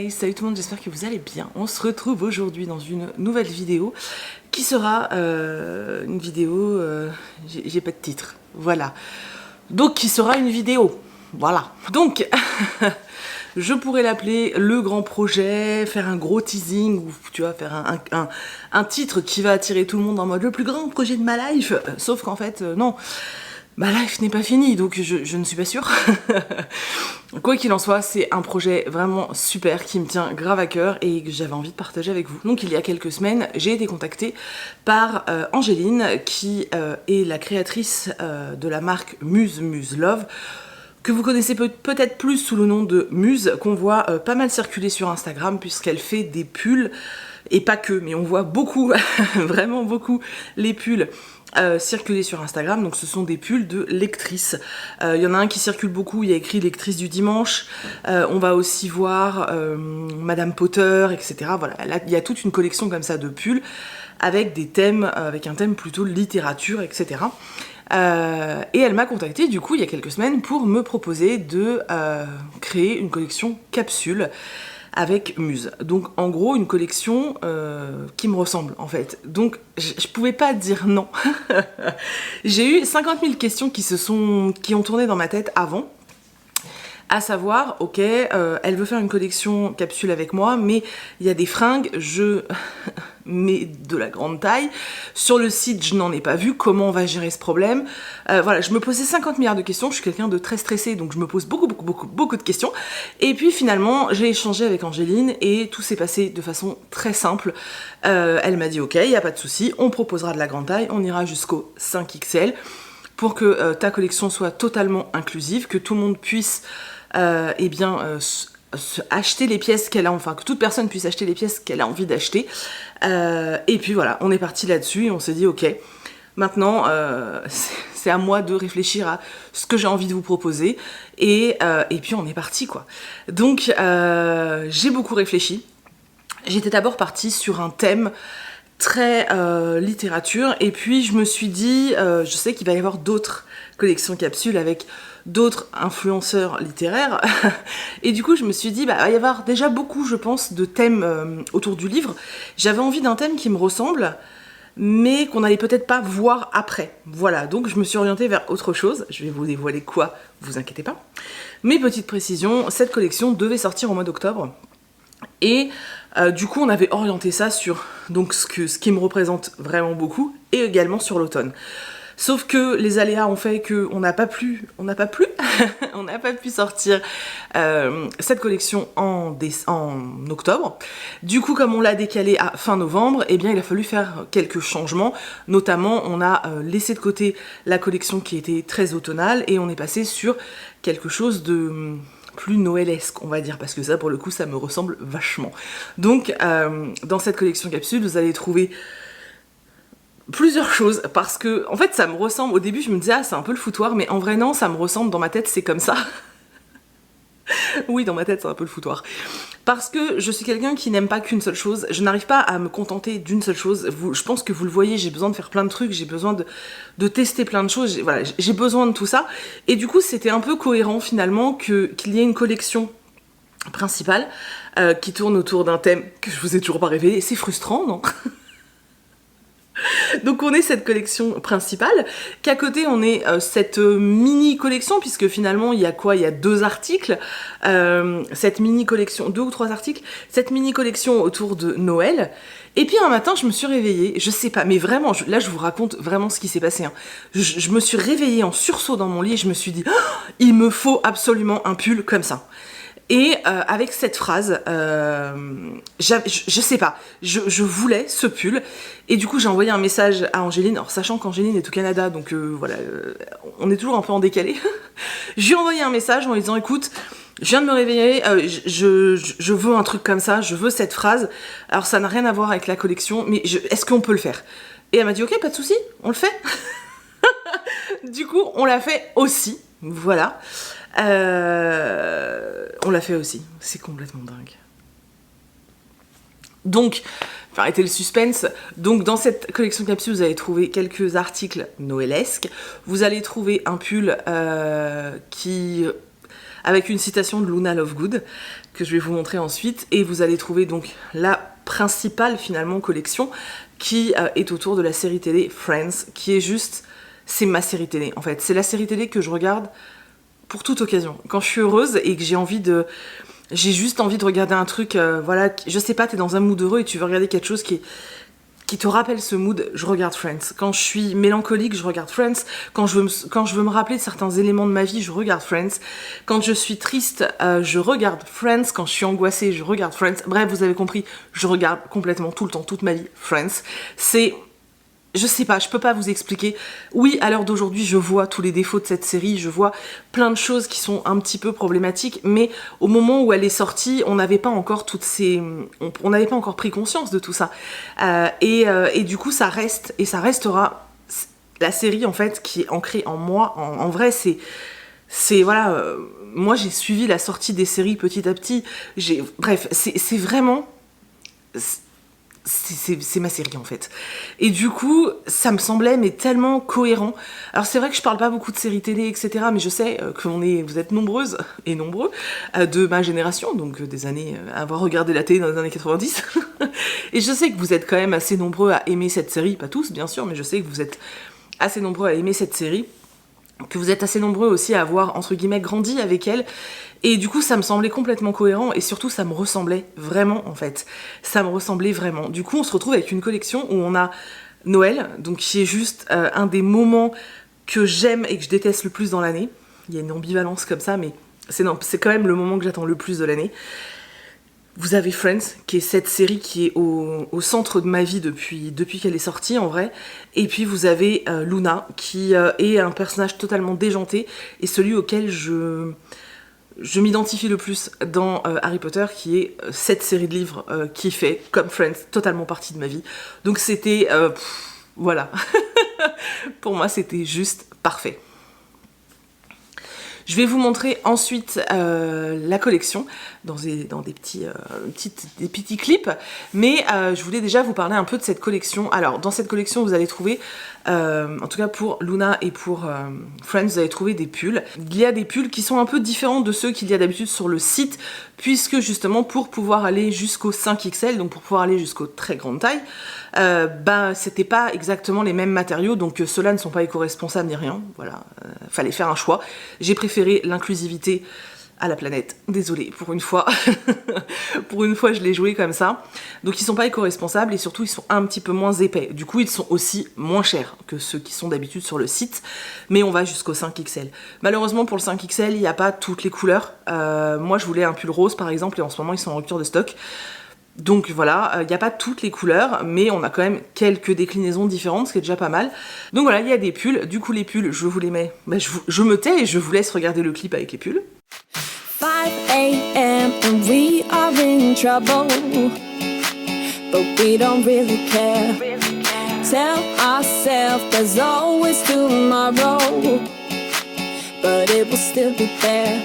Hey, salut tout le monde, j'espère que vous allez bien. On se retrouve aujourd'hui dans une nouvelle vidéo qui sera une vidéo, j'ai pas de titre, voilà. Donc qui sera une vidéo, voilà. Donc, je pourrais l'appeler le grand projet, faire un gros teasing, ou tu vois, faire un titre qui va attirer tout le monde en mode le plus grand projet de ma life, sauf qu'en fait, non. Ma life n'est pas finie, donc je ne suis pas sûre. Quoi qu'il en soit, c'est un projet vraiment super qui me tient grave à cœur et que j'avais envie de partager avec vous. Donc il y a quelques semaines, j'ai été contactée par Angéline, qui est la créatrice de la marque Muse Love, que vous connaissez peut-être plus sous le nom de Muse, qu'on voit pas mal circuler sur Instagram, puisqu'elle fait des pulls, et pas que, mais on voit beaucoup, vraiment beaucoup, les pulls circuler sur Instagram. Donc ce sont des pulls de lectrices. Il y en a un qui circule beaucoup, il y a écrit lectrice du dimanche. On va aussi voir Madame Potter, etc. Voilà, là, il y a toute une collection comme ça de pulls avec des thèmes, avec un thème plutôt littérature, etc. Et elle m'a contactée du coup il y a quelques semaines pour me proposer de créer une collection capsule avec Muse. Donc en gros une collection qui me ressemble en fait. Donc je pouvais pas dire non. J'ai eu 50 000 questions qui ont tourné dans ma tête avant. À savoir, ok, elle veut faire une collection capsule avec moi, mais il y a des fringues, je mets de la grande taille. Sur le site, je n'en ai pas vu. Comment on va gérer ce problème? Voilà, je me posais 50 milliards de questions. Je suis quelqu'un de très stressé, donc je me pose beaucoup de questions. Et puis finalement, j'ai échangé avec Angéline et tout s'est passé de façon très simple. Elle m'a dit, ok, il n'y a pas de souci, on proposera de la grande taille, on ira jusqu'au 5XL pour que ta collection soit totalement inclusive, que tout le monde puisse acheter les pièces qu'elle a, enfin que toute personne puisse acheter les pièces qu'elle a envie d'acheter. Et puis voilà, on est parti là-dessus et on s'est dit ok, maintenant c'est à moi de réfléchir à ce que j'ai envie de vous proposer et puis on est parti quoi. Donc j'ai beaucoup réfléchi. J'étais d'abord partie sur un thème très littérature et puis je me suis dit je sais qu'il va y avoir d'autres collections capsules avec d'autres influenceurs littéraires et du coup je me suis dit bah il va y avoir déjà beaucoup je pense de thèmes autour du livre. J'avais envie d'un thème qui me ressemble mais qu'on n'allait peut-être pas voir après, voilà, donc je me suis orientée vers autre chose. Je vais vous dévoiler quoi, vous inquiétez pas. Mais petite précision, cette collection devait sortir au mois d'octobre et du coup on avait orienté ça sur donc ce qui me représente vraiment beaucoup et également sur l'automne. Sauf que les aléas ont fait qu'on n'a pas pu sortir cette collection en octobre. Du coup, comme on l'a décalé à fin novembre, eh bien, il a fallu faire quelques changements. Notamment, on a laissé de côté la collection qui était très automnale et on est passé sur quelque chose de plus noëlesque, on va dire, parce que ça, pour le coup, ça me ressemble vachement. Donc, dans cette collection capsule, vous allez trouver plusieurs choses, parce que en fait ça me ressemble. Au début je me disais ah c'est un peu le foutoir, mais en vrai non, ça me ressemble, dans ma tête c'est comme ça. Oui, dans ma tête c'est un peu le foutoir, parce que je suis quelqu'un qui n'aime pas qu'une seule chose. Je n'arrive pas à me contenter d'une seule chose. Je pense que vous le voyez, j'ai besoin de faire plein de trucs, j'ai besoin de tester plein de choses, voilà, j'ai besoin de tout ça, et du coup c'était un peu cohérent finalement qu'il y ait une collection principale qui tourne autour d'un thème que je vous ai toujours pas révélé. C'est frustrant, non? Donc on est cette collection principale, qu'à côté on est cette mini collection, puisque finalement il y a quoi? Il y a 2 articles, cette mini collection, 2 ou 3 articles, cette mini collection autour de Noël. Et puis un matin je me suis réveillée, je sais pas, mais vraiment, là je vous raconte vraiment ce qui s'est passé, hein. Je me suis réveillée en sursaut dans mon lit et je me suis dit oh, il me faut absolument un pull comme ça. Et avec cette phrase, je sais pas, je voulais ce pull, et du coup j'ai envoyé un message à Angéline, alors sachant qu'Angéline est au Canada, donc voilà, on est toujours un peu en décalé. Je lui ai envoyé un message en lui disant écoute, je viens de me réveiller, je veux un truc comme ça, je veux cette phrase, alors ça n'a rien à voir avec la collection, mais est-ce qu'on peut le faire? Et elle m'a dit ok, pas de souci, on le fait. Du coup on l'a fait aussi, voilà. On l'a fait aussi, c'est complètement dingue. Donc, faut arrêter le suspense. Donc dans cette collection capsule, vous allez trouver quelques articles noëlesques. Vous allez trouver un pull qui avec une citation de Luna Lovegood que je vais vous montrer ensuite, et vous allez trouver donc la principale finalement collection qui est autour de la série télé Friends, qui est juste, c'est ma série télé en fait, c'est la série télé que je regarde pour toute occasion, quand je suis heureuse et que j'ai juste envie de regarder un truc, voilà, je sais pas, t'es dans un mood heureux et tu veux regarder quelque chose qui te rappelle ce mood, je regarde Friends. Quand je suis mélancolique, je regarde Friends. Quand je veux me rappeler de certains éléments de ma vie, je regarde Friends. Quand je suis triste, je regarde Friends. Quand je suis angoissée, je regarde Friends. Bref, vous avez compris, je regarde complètement, tout le temps, toute ma vie, Friends. C'est... Je sais pas, je peux pas vous expliquer. Oui, à l'heure d'aujourd'hui, je vois tous les défauts de cette série, je vois plein de choses qui sont un petit peu problématiques, mais au moment où elle est sortie, on n'avait pas encore on n'avait pas encore pris conscience de tout ça. Et du coup, ça reste, et ça restera la série, en fait, qui est ancrée en moi. En vrai, voilà, moi, j'ai suivi la sortie des séries petit à petit. Bref, c'est vraiment... C'est ma série en fait. Et du coup, ça me semblait mais tellement cohérent. Alors c'est vrai que je parle pas beaucoup de séries télé, etc. Mais je sais que vous êtes nombreuses et nombreux de ma génération, donc des années à avoir regardé la télé dans les années 90. Et je sais que vous êtes quand même assez nombreux à aimer cette série, pas tous bien sûr, mais je sais que vous êtes assez nombreux à aimer cette série, que vous êtes assez nombreux aussi à avoir entre guillemets grandi avec elle. Et du coup, ça me semblait complètement cohérent et surtout, ça me ressemblait vraiment, en fait. Ça me ressemblait vraiment. Du coup, on se retrouve avec une collection où on a Noël, donc qui est juste un des moments que j'aime et que je déteste le plus dans l'année. Il y a une ambivalence comme ça, mais c'est quand même le moment que j'attends le plus de l'année. Vous avez Friends, qui est cette série qui est au centre de ma vie depuis qu'elle est sortie, en vrai. Et puis vous avez Luna, qui est un personnage totalement déjanté et celui auquel je m'identifie le plus dans Harry Potter, qui est cette série de livres qui fait, comme Friends, totalement partie de ma vie. Donc c'était... voilà. Pour moi, c'était juste parfait. Je vais vous montrer ensuite la collection dans des petits clips, mais je voulais déjà vous parler un peu de cette collection. Alors, dans cette collection, vous allez trouver, en tout cas pour Luna et pour Friends, vous allez trouver des pulls. Il y a des pulls qui sont un peu différents de ceux qu'il y a d'habitude sur le site, puisque justement, pour pouvoir aller jusqu'au 5XL, donc pour pouvoir aller jusqu'aux très grandes tailles, c'était pas exactement les mêmes matériaux, donc ceux-là ne sont pas éco-responsables ni rien, voilà, fallait faire un choix. J'ai préféré l'inclusivité à la planète, désolée, pour une fois, pour une fois je l'ai joué comme ça. Donc ils sont pas éco-responsables et surtout ils sont un petit peu moins épais, du coup ils sont aussi moins chers que ceux qui sont d'habitude sur le site, mais on va jusqu'au 5XL. Malheureusement pour le 5XL, il n'y a pas toutes les couleurs, moi je voulais un pull rose par exemple et en ce moment ils sont en rupture de stock. Donc voilà, il n'y a pas toutes les couleurs, mais on a quand même quelques déclinaisons différentes, ce qui est déjà pas mal. Donc voilà, il y a des pulls. Du coup, les pulls, je vous les mets. Je me tais et je vous laisse regarder le clip avec les pulls. 5 a.m. and we are in trouble, but we don't really care. Tell ourselves there's always tomorrow, but it will still be there.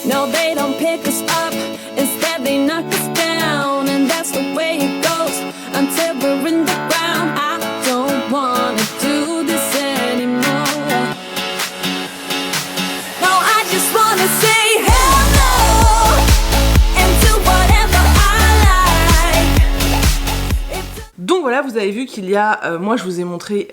No, they don't pick us up, instead they knock us down, and that's the way it goes until we're in the ground. I don't wanna do this anymore. No, I just wanna say hello and do whatever I like. Donc voilà, vous avez vu qu'il y a, moi je vous ai montré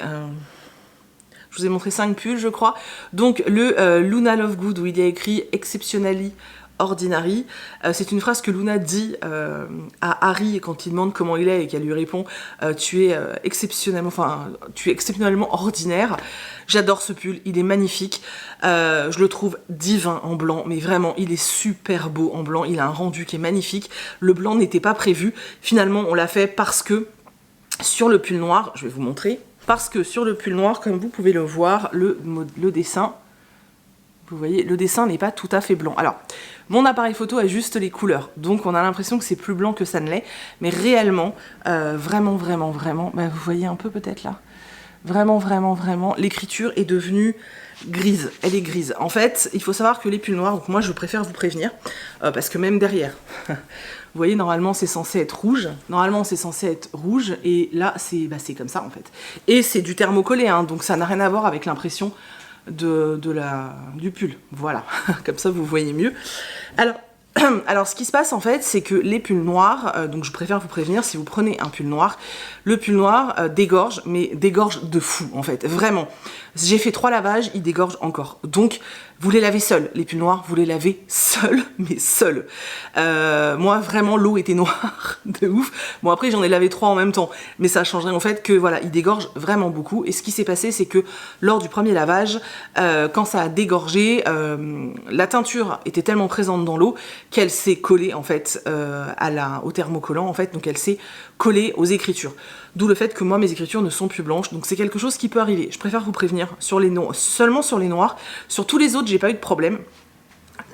5 pulls je crois. Donc le Luna Lovegood où il y a écrit Exceptionally Ordinary, c'est une phrase que Luna dit à Harry quand il demande comment il est et qu'elle lui répond tu es exceptionnellement ordinaire. J'adore ce pull, il est magnifique, je le trouve divin en blanc, mais vraiment il est super beau en blanc, il a un rendu qui est magnifique. Le blanc n'était pas prévu, finalement on l'a fait parce que sur le pull noir, je vais vous montrer, parce que sur le pull noir, comme vous pouvez le voir, le dessin, vous voyez, le dessin n'est pas tout à fait blanc. Alors, mon appareil photo a juste les couleurs, donc on a l'impression que c'est plus blanc que ça ne l'est, mais réellement, vraiment, vous voyez un peu peut-être là, vraiment, l'écriture est devenue grise, elle est grise. En fait, il faut savoir que les pulls noirs, donc moi je préfère vous prévenir, parce que même derrière, vous voyez, normalement c'est censé être rouge, et là c'est comme ça en fait. Et c'est du thermocollé, hein, donc ça n'a rien à voir avec l'impression du pull. Voilà, comme ça vous voyez mieux. Alors ce qui se passe en fait, c'est que les pulls noirs, donc je préfère vous prévenir, si vous prenez un pull noir, le pull noir dégorge, mais dégorge de fou en fait, vraiment. J'ai fait 3 lavages, il dégorge encore. Donc vous les lavez seuls, les pulls noirs, vous les lavez seuls, mais seuls. Moi vraiment l'eau était noire, de ouf. Bon après j'en ai lavé 3 en même temps, mais ça changerait en fait que voilà, il dégorge vraiment beaucoup. Et ce qui s'est passé, c'est que lors du premier lavage, quand ça a dégorgé, la teinture était tellement présente dans l'eau qu'elle s'est collée en fait au thermocollant en fait, donc elle s'est collée aux écritures. D'où le fait que moi mes écritures ne sont plus blanches, donc c'est quelque chose qui peut arriver. Je préfère vous prévenir sur les seulement sur les noirs. Sur tous les autres j'ai pas eu de problème.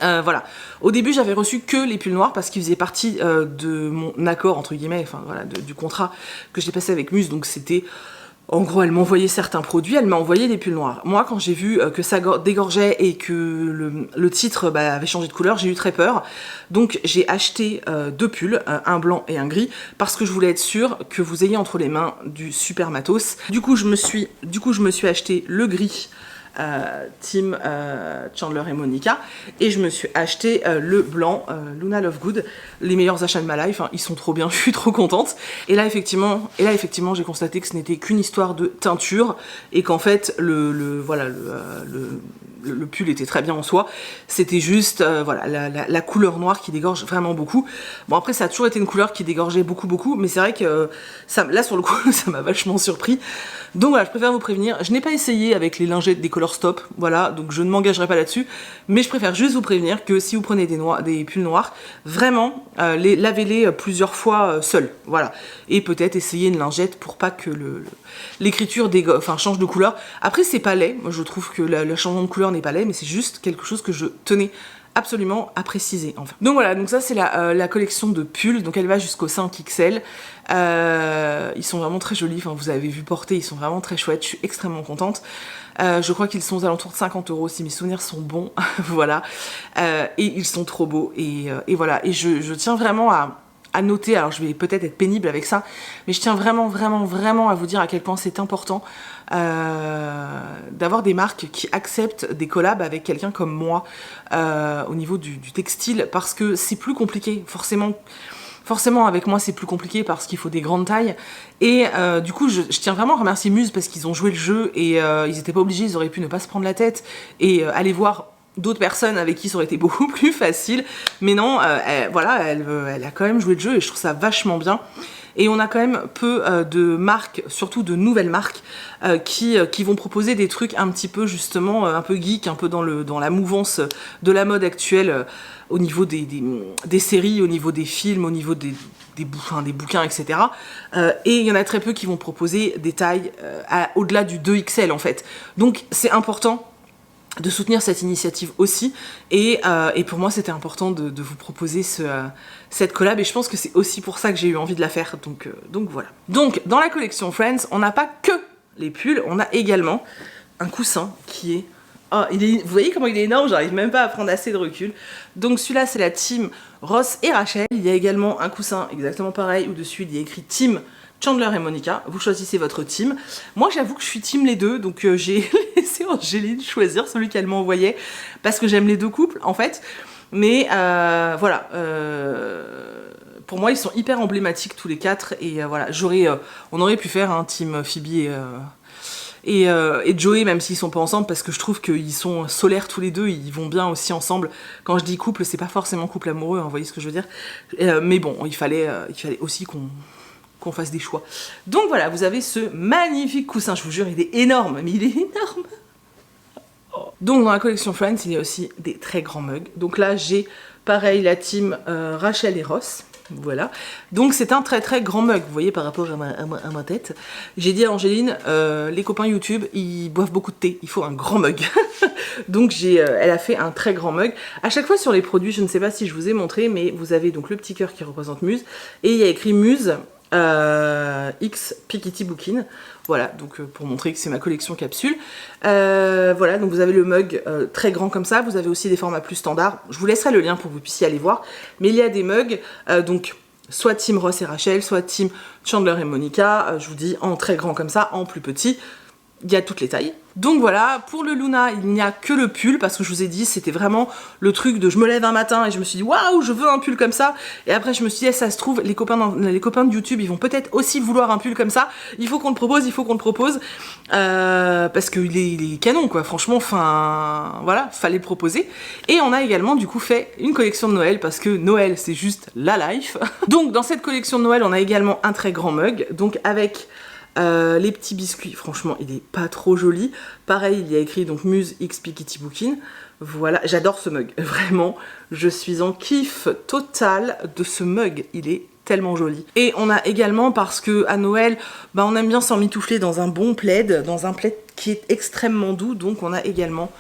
Voilà. Au début j'avais reçu que les pulls noirs parce qu'ils faisaient partie de mon accord entre guillemets, enfin voilà, du contrat que j'ai passé avec Muse, donc c'était... En gros, elle m'envoyait certains produits, elle m'a envoyé des pulls noirs. Moi, quand j'ai vu que ça dégorgeait et que le titre avait changé de couleur, j'ai eu très peur. Donc, j'ai acheté 2 pulls, un blanc et un gris, parce que je voulais être sûre que vous ayez entre les mains du super matos. Du coup, je me suis acheté le gris. Team Chandler et Monica, et je me suis acheté le blanc Luna Lovegood, les meilleurs achats de ma life, hein, ils sont trop bien, je suis trop contente. Et là effectivement j'ai constaté que ce n'était qu'une histoire de teinture et qu'en fait le pull était très bien en soi, c'était juste voilà, la couleur noire qui dégorge vraiment beaucoup. Bon après ça a toujours été une couleur qui dégorgeait beaucoup, mais c'est vrai que là sur le coup ça m'a vachement surpris. Donc voilà, je préfère vous prévenir, je n'ai pas essayé avec les lingettes des Color Stop, voilà, donc je ne m'engagerai pas là-dessus, mais je préfère juste vous prévenir que si vous prenez des pulls noirs, vraiment, lavez-les plusieurs fois seuls, voilà, et peut-être essayer une lingette pour pas que l'écriture change de couleur. Après c'est pas laid, moi je trouve que le changement de couleur n'est pas laid, mais c'est juste quelque chose que je tenais absolument à préciser en fait. Donc voilà, donc ça c'est la collection de pulls, donc elle va jusqu'au 5XL. Ils sont vraiment très jolis, enfin vous avez vu porter, ils sont vraiment très chouettes, je suis extrêmement contente. Je crois qu'ils sont aux alentours de 50 € si mes souvenirs sont bons, voilà. Et ils sont trop beaux, et voilà, et je tiens vraiment à noter, alors je vais peut-être être pénible avec ça, mais je tiens vraiment à vous dire à quel point c'est important d'avoir des marques qui acceptent des collabs avec quelqu'un comme moi au niveau du textile, parce que c'est plus compliqué, forcément avec moi c'est plus compliqué parce qu'il faut des grandes tailles, et du coup je tiens vraiment à remercier Muse parce qu'ils ont joué le jeu, et ils étaient pas obligés, ils auraient pu ne pas se prendre la tête et aller voir d'autres personnes avec qui ça aurait été beaucoup plus facile, mais non, elle a quand même joué le jeu, et je trouve ça vachement bien. Et on a quand même peu de marques, surtout de nouvelles marques, qui vont proposer des trucs un petit peu justement, un peu geek, un peu dans la mouvance de la mode actuelle, au niveau des séries, au niveau des films, au niveau des bouquins, etc. Et il y en a très peu qui vont proposer des tailles au-delà du 2XL en fait. Donc c'est important de soutenir cette initiative aussi, et pour moi c'était important de vous proposer cette collab, et je pense que c'est aussi pour ça que j'ai eu envie de la faire, donc voilà. Donc dans la collection Friends, on n'a pas que les pulls, on a également un coussin qui est... Oh, vous voyez comment il est énorme, j'arrive même pas à prendre assez de recul. Donc celui-là c'est la team Ross et Rachel. Il y a également un coussin exactement pareil, où dessus il y a écrit team Chandler et Monica, vous choisissez votre team. Moi j'avoue que je suis team les deux, donc j'ai laissé Angéline choisir celui qu'elle m'envoyait, parce que j'aime les deux couples en fait. Mais voilà, pour moi ils sont hyper emblématiques tous les quatre, et voilà, on aurait pu faire un team Phoebe et Joey, même s'ils sont pas ensemble, parce que je trouve qu'ils sont solaires tous les deux, ils vont bien aussi ensemble. Quand je dis couple, c'est pas forcément couple amoureux, hein, vous voyez ce que je veux dire. Mais bon, il fallait aussi qu'on fasse des choix. Donc voilà, vous avez ce magnifique coussin, je vous jure, il est énorme, mais il est énorme. Donc dans la collection Friends, il y a aussi des très grands mugs. Donc là, j'ai pareil la team Rachel et Ross. Voilà. Donc c'est un très très grand mug, vous voyez, par rapport à ma tête. J'ai dit à Angéline, les copains YouTube, ils boivent beaucoup de thé, il faut un grand mug. Donc elle a fait un très grand mug. À chaque fois sur les produits, je ne sais pas si je vous ai montré, mais vous avez donc le petit cœur qui représente Muse, et il y a écrit Muse X Piketty Bookin. Voilà, donc pour montrer que c'est ma collection capsule. Voilà, donc vous avez le mug très grand comme ça. Vous avez aussi des formats plus standards. Je vous laisserai le lien pour que vous puissiez aller voir. Mais il y a des mugs, donc soit team Ross et Rachel, soit team Chandler et Monica. Je vous dis en très grand comme ça, en plus petit. il y a toutes les tailles. Donc voilà, pour le Luna, il n'y a que le pull, parce que je vous ai dit, c'était vraiment le truc de je me lève un matin et je me suis dit waouh, je veux un pull comme ça. Et après, je me suis dit, ça se trouve, les copains de YouTube, ils vont peut-être aussi vouloir un pull comme ça. Il faut qu'on le propose, parce qu'il est canon, quoi. Franchement, enfin, voilà, fallait le proposer. Et on a également, du coup, fait une collection de Noël, parce que Noël, c'est juste la life. Donc, dans cette collection de Noël, on a également un très grand mug, donc avec les petits biscuits. Franchement, il est pas trop joli. Pareil, il y a écrit donc Muse X Piketty Bookin. Voilà, j'adore ce mug. Vraiment, je suis en kiff total de ce mug. Il est tellement joli. Et on a également, parce que à Noël, bah, on aime bien s'emmitoufler dans un bon plaid, dans un plaid qui est extrêmement doux. Donc on a également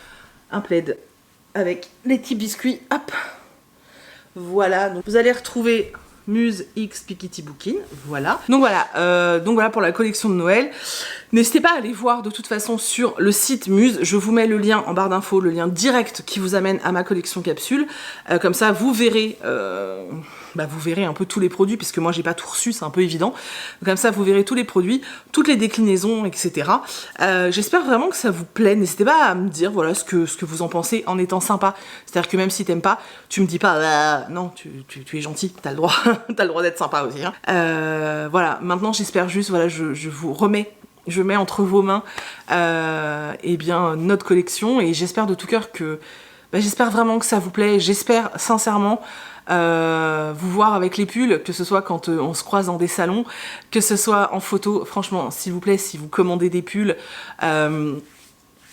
un plaid avec les petits biscuits. Hop, voilà. Donc vous allez retrouver Muse X Piketty Bookin, voilà. Donc voilà pour la collection de Noël. N'hésitez pas à aller voir de toute façon sur le site Muse, je vous mets le lien en barre d'infos, le lien direct qui vous amène à ma collection capsule. Comme ça vous verrez un peu tous les produits, puisque moi j'ai pas tout reçu, c'est un peu évident. Comme ça vous verrez tous les produits, toutes les déclinaisons, etc. J'espère vraiment que ça vous plaît. N'hésitez pas à me dire voilà ce que vous en pensez en étant sympa. C'est-à-dire que même si t'aimes pas, tu me dis pas non, tu es gentil, t'as le droit, t'as le droit d'être sympa aussi. Hein. Voilà, maintenant j'espère juste, voilà, je vous remets. Je mets entre vos mains notre collection, et j'espère de tout cœur que... j'espère vraiment que ça vous plaît, j'espère sincèrement vous voir avec les pulls, que ce soit quand on se croise dans des salons, que ce soit en photo. Franchement, s'il vous plaît, si vous commandez des pulls...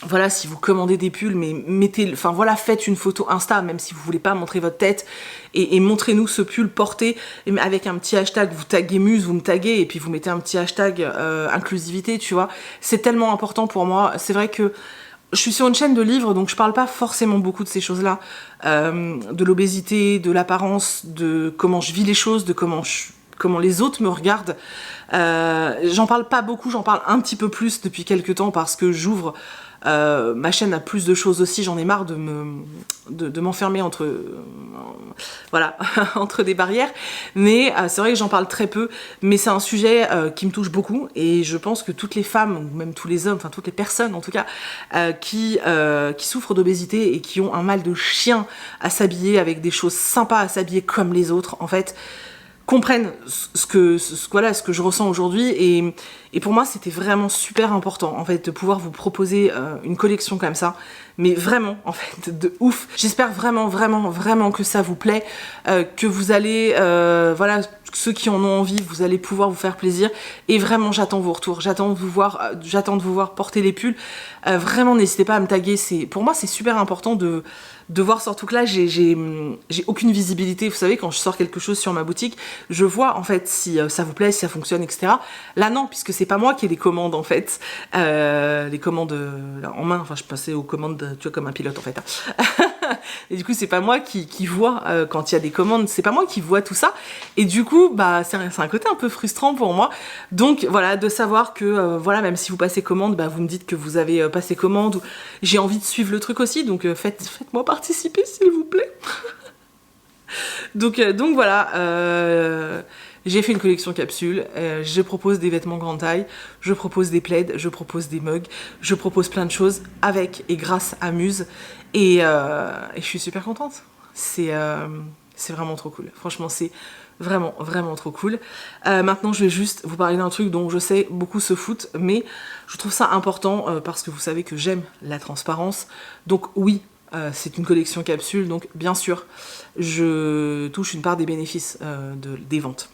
voilà, si vous commandez des pulls, mais mettez, enfin voilà, faites une photo Insta, même si vous voulez pas montrer votre tête, et montrez-nous ce pull porté avec un petit hashtag. Vous taguez Muse, vous me taguez, et puis vous mettez un petit hashtag inclusivité, tu vois. C'est tellement important pour moi. C'est vrai que je suis sur une chaîne de livres, donc je parle pas forcément beaucoup de ces choses-là, de l'obésité, de l'apparence, de comment je vis les choses, de comment les autres me regardent. J'en parle pas beaucoup, j'en parle un petit peu plus depuis quelques temps, parce que j'ouvre ma chaîne a plus de choses aussi, j'en ai marre de m'enfermer entre voilà entre des barrières, mais c'est vrai que j'en parle très peu, mais c'est un sujet qui me touche beaucoup, et je pense que toutes les femmes, ou même tous les hommes, enfin toutes les personnes en tout cas, qui souffrent d'obésité et qui ont un mal de chien à s'habiller avec des choses sympas, à s'habiller comme les autres, en fait, comprennent ce que je ressens aujourd'hui, et pour moi c'était vraiment super important en fait de pouvoir vous proposer une collection comme ça, mais vraiment en fait de ouf. J'espère vraiment que ça vous plaît, que vous allez voilà, ceux qui en ont envie, vous allez pouvoir vous faire plaisir, et vraiment j'attends vos retours, j'attends de vous voir porter les pulls. Vraiment n'hésitez pas à me taguer, pour moi c'est super important de voir, surtout que là j'ai aucune visibilité. Vous savez, quand je sors quelque chose sur ma boutique, je vois en fait si ça vous plaît, si ça fonctionne, etc. Là non, puisque c'est pas moi qui ai les commandes en fait, les commandes en main, enfin je passais aux commandes, tu vois, comme un pilote en fait. Et du coup c'est pas moi qui vois quand il y a des commandes, c'est pas moi qui vois tout ça, et du coup bah c'est un côté un peu frustrant pour moi. Donc voilà, de savoir que voilà, même si vous passez commande, bah vous me dites que vous avez passé commande, j'ai envie de suivre le truc aussi, donc faites-moi participer s'il vous plaît. donc voilà, j'ai fait une collection capsule, je propose des vêtements grande taille, je propose des plaids, je propose des mugs, je propose plein de choses avec et grâce à Muse, et je suis super contente. C'est vraiment trop cool. Franchement, c'est vraiment trop cool. Maintenant, je vais juste vous parler d'un truc dont je sais beaucoup se foutent, mais je trouve ça important parce que vous savez que j'aime la transparence. Donc oui, c'est une collection capsule, donc bien sûr, je touche une part des bénéfices des ventes.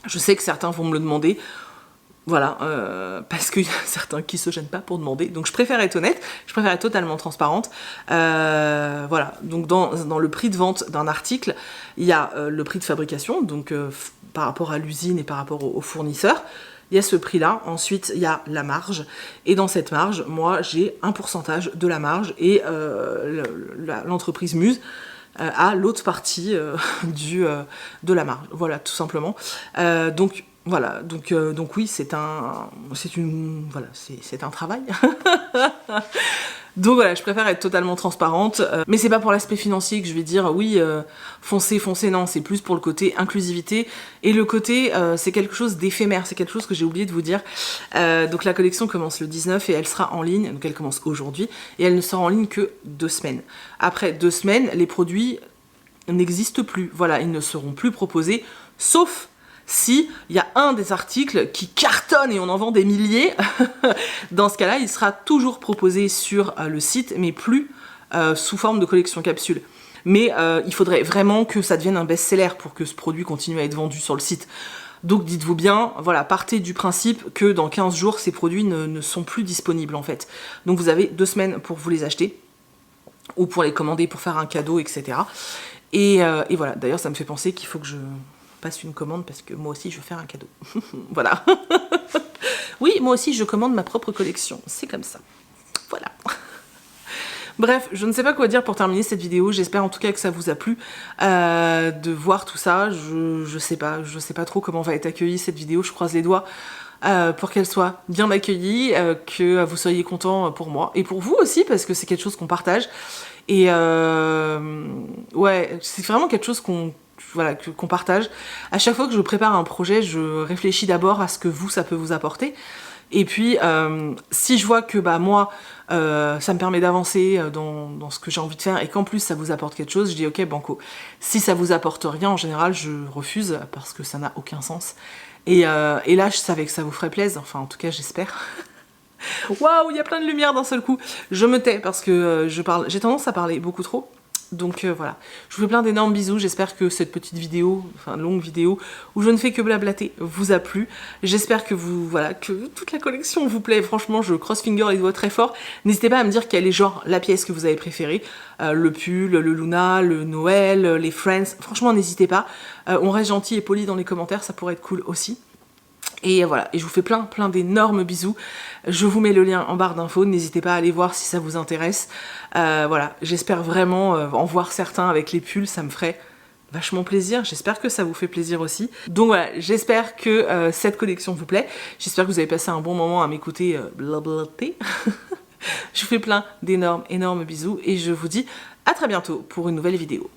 Je sais que certains vont me le demander, voilà, parce qu'il y a certains qui se gênent pas pour demander, donc je préfère être honnête, je préfère être totalement transparente. Voilà, donc dans le prix de vente d'un article, il y a le prix de fabrication, donc par rapport à l'usine et par rapport au fournisseur, il y a ce prix-là. Ensuite, il y a la marge, et dans cette marge, moi j'ai un pourcentage de la marge, et l'entreprise Muse à l'autre partie de la marge. Voilà, tout simplement. Donc voilà, donc oui, c'est un travail. Donc voilà, je préfère être totalement transparente, mais c'est pas pour l'aspect financier que je vais dire oui, foncez, foncez, non, c'est plus pour le côté inclusivité, et le côté, c'est quelque chose d'éphémère, c'est quelque chose que j'ai oublié de vous dire. Donc la collection commence le 19 et elle sera en ligne, donc elle commence aujourd'hui, et elle ne sera en ligne que 2 semaines. Après 2 semaines, les produits n'existent plus, voilà, ils ne seront plus proposés, sauf si il y a un des articles qui cartonne et on en vend des milliers. Dans ce cas-là, il sera toujours proposé sur le site, mais plus sous forme de collection capsule. Mais il faudrait vraiment que ça devienne un best-seller pour que ce produit continue à être vendu sur le site. Donc dites-vous bien, voilà, partez du principe que dans 15 jours, ces produits ne sont plus disponibles en fait. Donc vous avez 2 semaines pour vous les acheter, ou pour les commander pour faire un cadeau, etc. Et voilà, d'ailleurs ça me fait penser qu'il faut que je passe une commande parce que moi aussi je veux faire un cadeau. Voilà. Oui, moi aussi je commande ma propre collection, c'est comme ça. Voilà. Bref, je ne sais pas quoi dire pour terminer cette vidéo, j'espère en tout cas que ça vous a plu de voir tout ça. Je sais pas trop comment va être accueillie cette vidéo, je croise les doigts pour qu'elle soit bien accueillie, que vous soyez contents pour moi et pour vous aussi parce que c'est quelque chose qu'on partage. Et ouais, c'est vraiment quelque chose qu'on partage. À chaque fois que je prépare un projet, je réfléchis d'abord à ce que vous, ça peut vous apporter. Et puis, si je vois que moi, ça me permet d'avancer dans ce que j'ai envie de faire et qu'en plus ça vous apporte quelque chose, je dis ok banco. Si ça vous apporte rien, en général, je refuse parce que ça n'a aucun sens. Et là, je savais que ça vous ferait plaisir, enfin en tout cas, j'espère. Waouh, il y a plein de lumière d'un seul coup. Je me tais parce que j'ai tendance à parler beaucoup trop. Donc voilà, je vous fais plein d'énormes bisous, j'espère que cette petite vidéo, enfin longue vidéo, où je ne fais que blablater, vous a plu. J'espère que que toute la collection vous plaît, franchement je cross-finger les doigts très fort. N'hésitez pas à me dire quelle est genre la pièce que vous avez préférée, le pull, le Luna, le Noël, les Friends, franchement n'hésitez pas. On reste gentil et poli dans les commentaires, ça pourrait être cool aussi. Et voilà, et je vous fais plein d'énormes bisous. Je vous mets le lien en barre d'infos, n'hésitez pas à aller voir si ça vous intéresse. Voilà, j'espère vraiment en voir certains avec les pulls, ça me ferait vachement plaisir. J'espère que ça vous fait plaisir aussi. Donc voilà, j'espère que cette collection vous plaît. J'espère que vous avez passé un bon moment à m'écouter blablater. Je vous fais plein d'énormes bisous et je vous dis à très bientôt pour une nouvelle vidéo.